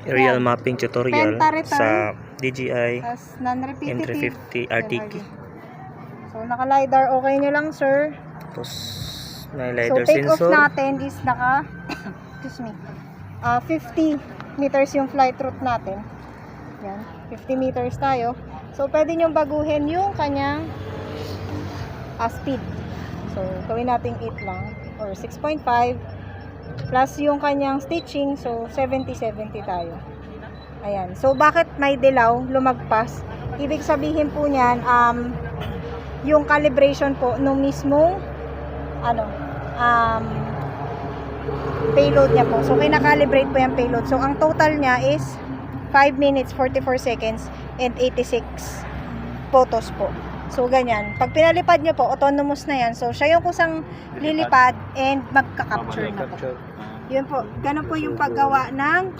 aerial Yan. mapping tutorial Penta return. sa DJI As non-repetitive. N350 RTK. So, naka-LiDAR okay nyo lang, sir. Tapos may So, LiDAR take off sensor. natin is excuse me, 50 meters yung flight route natin. Yan, 50 meters tayo. So, pwede nyong baguhin yung kanyang speed. So, gawin natin 8 lang or 6.5 plus yung kanyang stitching. So, 70-70 tayo. Ayan. So, bakit may dilaw, lumagpas? Ibig sabihin po niyan, yung calibration po nung mismong payload niya po. So, kinakalibrate po yung payload. So, ang total niya is 5 minutes, 44 seconds, and 86 photos po. So, ganyan. Pag pinalipad nyo po, autonomous na yan. So, siya yung kusang lilipad and magka-capture na po. Yun po. Ganun po yung paggawa ng